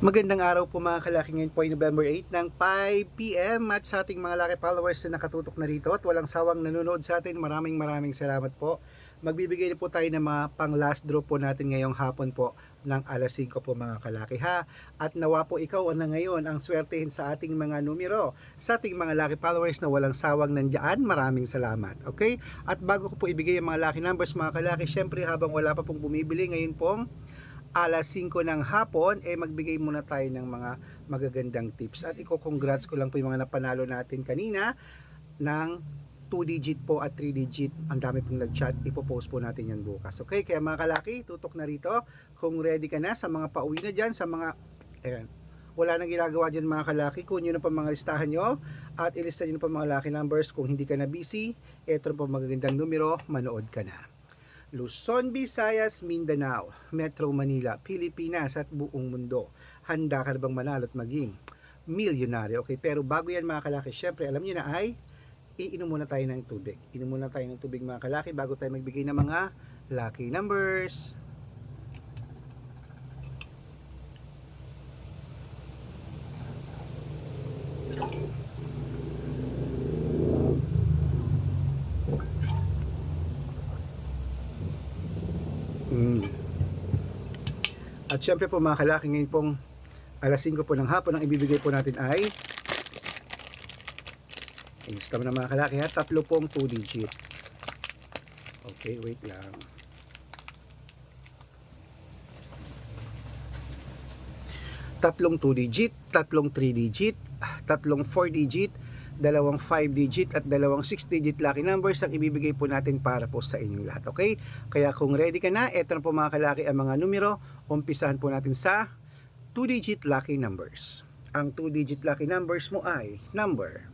Magandang araw po mga kalaki, ngayon po ay November 8 ng 5 PM at sa ating mga laki followers na nakatutok na rito at walang sawang nanonood sa atin, maraming salamat po. Magbibigay na po tayo ng mga pang last draw po natin ngayong hapon po ng alas 5 po mga kalaki ha. At nawa po ikaw na ngayon ang swertehin sa ating mga numero. Sa ating mga laki followers na walang sawang nandyan, maraming salamat. Okay? At bago ko po ibigay ang mga laki numbers mga kalaki, syempre habang wala pa pong bumibili ngayon pong alas 5 ng hapon, magbigay muna tayo ng mga magagandang tips. At congrats ko lang po yung mga napanalo natin kanina ng 2-digit po at 3-digit. Ang dami pong nag-chat, ipopost po natin yan bukas. Okay, kaya mga kalaki, tutok na rito. Kung ready ka na sa mga pauwi na dyan, sa mga, wala nang ginagawa dyan mga kalaki, kung yun na pa mga listahan nyo, at ilista nyo na pa mga lucky numbers. Kung hindi ka na busy, eto po magagandang numero, manood ka na. Luzon, Visayas, Mindanao, Metro Manila, Pilipinas at buong mundo. Handa ka na bang manalo at maging milyonaryo? Okay, pero bago yan mga kalaki, syempre alam niyo na ay iinom muna tayo ng tubig. Inom muna tayo ng tubig mga kalaki bago tayo magbigay ng mga lucky numbers. At syempre po mga kalaki, ngayon pong alas 5 po ng hapon, ang ibibigay po natin ay ilista mo na mga kalaki ha, tatlo pong 2-digit. Okay, wait lang. Tatlong 2-digit, tatlong 3-digit, tatlong 4-digit, dalawang 5-digit at dalawang 6-digit lucky numbers ang ibibigay po natin para po sa inyong lahat. Okay? Kaya kung ready ka na, eto na po mga kalaki ang mga numero. Umpisahan po natin sa 2-digit lucky numbers. Ang 2-digit lucky numbers mo ay number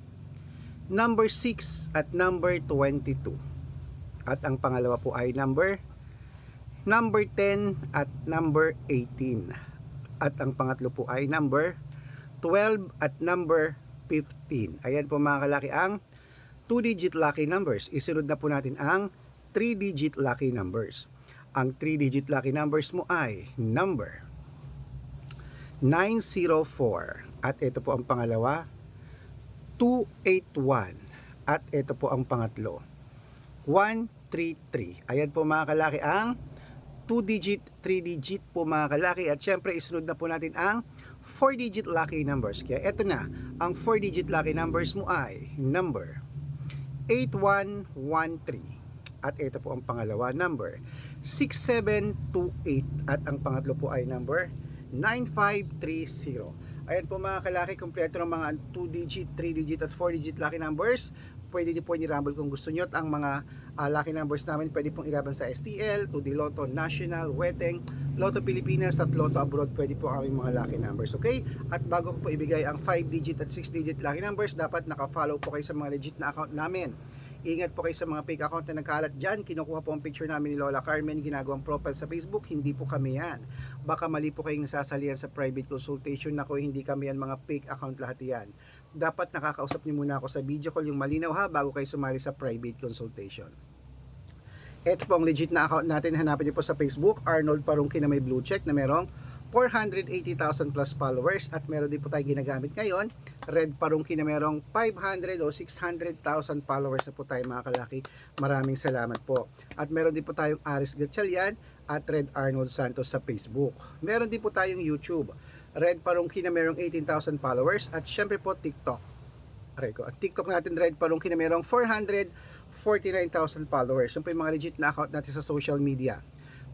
6 at number 22. At ang pangalawa po ay number 10 at number 18. At ang pangatlo po ay number 12 at number 15. Ayan po mga kalaki ang 2-digit lucky numbers. Isunod na po natin ang 3-digit lucky numbers. Ang 3-digit lucky numbers mo ay number 904. At ito po ang pangalawa, 281. At ito po ang pangatlo, 133. Ayan po mga kalaki ang 2-digit, 3-digit po mga kalaki. At syempre isunod na po natin ang 4-digit lucky numbers. Kaya ito na, ang 4-digit lucky numbers mo ay number 8113. At ito po ang pangalawa, number 6728. At ang pangatlo po ay number 9530. Ayan po mga kalaki, kompleto ng mga 2-digit, 3-digit at 4-digit lucky numbers. Pwede din po i-rumble kung gusto nyo. At ang mga lucky numbers namin pwede pong ilaban sa STL, 2D Lotto, National, Weteng, Lotto Pilipinas at Lotto Abroad. Pwede po aming mga lucky numbers. Okay? At bago ko po ibigay ang 5-digit at 6-digit lucky numbers, dapat naka-follow po kayo sa mga legit na account namin. Ingat po kayo sa mga fake account na nagkalat dyan. Kinukuha po ang picture namin ni Lola Carmen, ginagawang profile sa Facebook. Hindi po kami yan. Baka mali po kayong nasasalihan sa private consultation. Nako, hindi kami yan, mga fake account lahat yan. Dapat nakakausap niyo muna ako sa video call, yung malinaw ha, bago kayo sumali sa private consultation. Ito po ang legit na account natin. Hanapin niyo po sa Facebook, Arnold Parungki na may blue check na merong 480,000 plus followers. At meron din po tayo ginagamit ngayon, Red Parungki na merong 500 o 600,000 followers na po tayo mga kalaki. Maraming salamat po. At meron din po tayong Aris Gatchalian at Red Arnold Santos sa Facebook. Meron din po tayong YouTube, Red Parungki na merong 18,000 followers. At syempre po TikTok. At TikTok natin, Red Parungki na merong 449,000 followers. Yun po yung mga legit na account natin sa social media.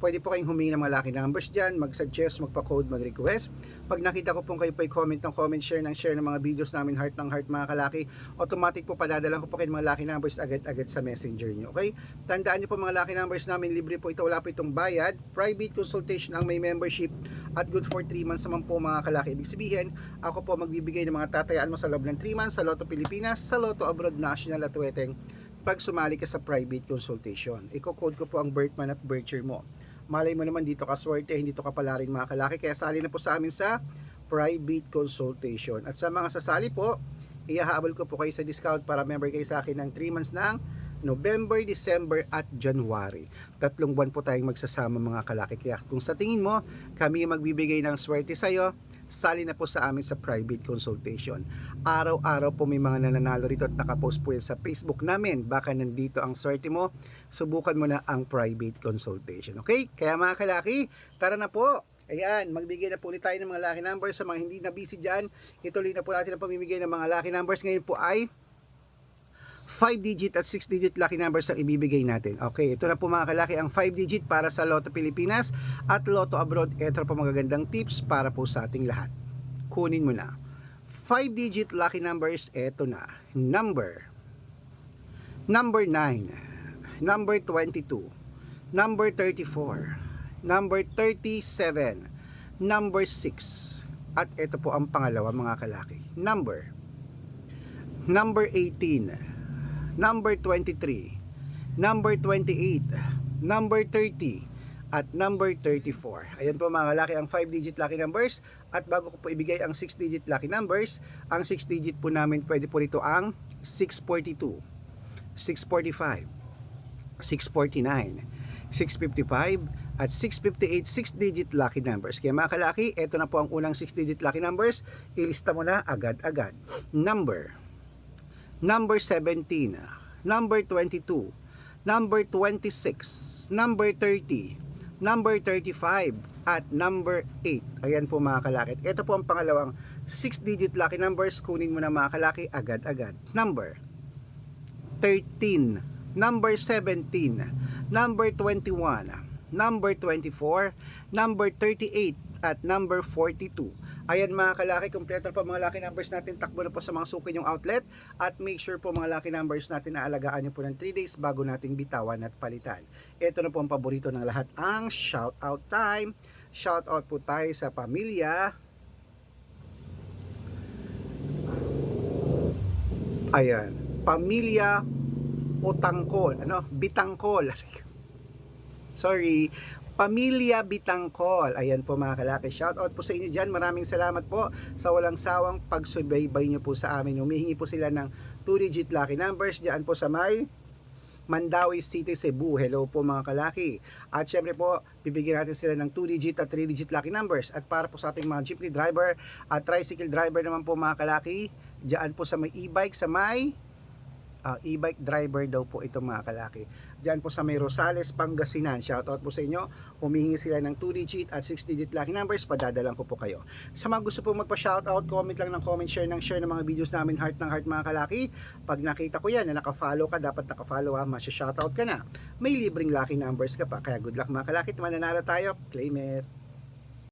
Pwede po kayong humingi ng mga lucky numbers dyan, mag-suggest, magpa-code, mag-request. Pag nakita ko po kayo po comment ng comment, share ng mga videos namin, heart ng heart mga kalaki, automatic po padadalan ko po kayo mga lucky numbers agad-agad sa messenger nyo. Okay? Tandaan nyo po mga lucky numbers namin, libre po ito, wala po itong bayad. Private consultation ang may membership at good for 3 months naman po mga kalaki. Ibig sabihin, ako po magbibigay ng mga tatayaan mo sa loob ng 3 months sa Lotto Pilipinas, sa Lotto Abroad, National at Weteng pag sumali ka sa private consultation. Iko-code ko po ang birth month at birth year mo. Malay mo naman dito ka swerte, hindi to kapalaring mga kalaki. Kaya sali na po sa amin sa private consultation. At sa mga sasali po, ihahabol ko po kayo sa discount para member kayo sa akin ng 3 months ng November, December at January. 3 buwan po tayong magsasama mga kalaki. Kaya kung sa tingin mo, kami magbibigay ng swerte sa'yo, sali na po sa amin sa private consultation. Araw-araw po may mga nananalo rito at nakapost po yan sa Facebook namin. Baka nandito ang swerte mo, subukan mo na ang private consultation. Okay? Kaya mga kalaki, tara na po. Ayan, magbigay na po ulit tayo ng mga lucky numbers sa mga hindi na busy dyan. Ituloy na po natin ang pamimigay ng mga lucky numbers. Ngayon po ay 5-digit at 6-digit lucky numbers ang ibibigay natin. Okay, ito na po mga kalaki ang 5-digit para sa Lotto Pilipinas at Lotto Abroad. Ito po magagandang tips para po sa ating lahat. Kunin mo na. 5-digit lucky numbers, ito na. Number 9, number 22, number 34, number 37, number 6, at ito po ang pangalawa mga kalaki. Number 18, number 23, number 28, number 30, at number 34. Ayan po mga kalaki ang 5-digit lucky numbers. At bago ko po ibigay ang 6-digit lucky numbers, ang 6-digit po namin pwede po rito ang 642, 645, 649, 655, at 658 6-digit lucky numbers. Kaya mga kalaki, ito na po ang unang 6-digit lucky numbers. Ilista mo na agad-agad. Number 17, number 22, number 26, number 30, number 35, at number 8. Ayan po mga kalaki. Ito po ang pangalawang 6-digit lucky numbers. Kunin mo na mga kalaki agad-agad. Number 13, number 17, number 21, number 24, number 38, at number 42. Ayan mga kalaki, kompleto pa mga lucky numbers natin. Takbo na po sa mga suki yung outlet. At make sure po mga lucky numbers natin na alagaan nyo po ng 3 days bago nating bitawan at palitan. Ito na po ang paborito ng lahat, ang shout out time. Shout out po tayo sa pamilya. Ayan, pamilya Utangkol, Bitangkol. Sorry, Pamilya Bitangkol. Ayan po mga kalaki. Shout out po sa inyo dyan. Maraming salamat po sa walang sawang pagsubaybay nyo po sa amin. Humihingi po sila ng 2-digit lucky numbers dyan po sa may Mandawi City, Cebu. Hello po mga kalaki. At syempre po, bibigyan natin sila ng 2-digit at 3-digit lucky numbers. At para po sa ating mga jeepney driver at tricycle driver naman po mga kalaki, dyan po sa may e-bike, sa may e-bike driver daw po ito mga kalaki. Diyan po sa may Rosales, Pangasinan. Shoutout po sa inyo. Humihingi sila ng 2-digit at 6-digit lucky numbers. Padadalang ko po kayo. Sa mga gusto po magpa-shoutout, comment lang ng comment, share ng mga videos namin. Heart ng heart mga kalaki. Pag nakita ko yan na naka-follow ka, dapat naka-follow ha, masya-shoutout ka na. May libreng lucky numbers ka pa. Kaya good luck mga kalaki. Mananalo tayo. Claim it.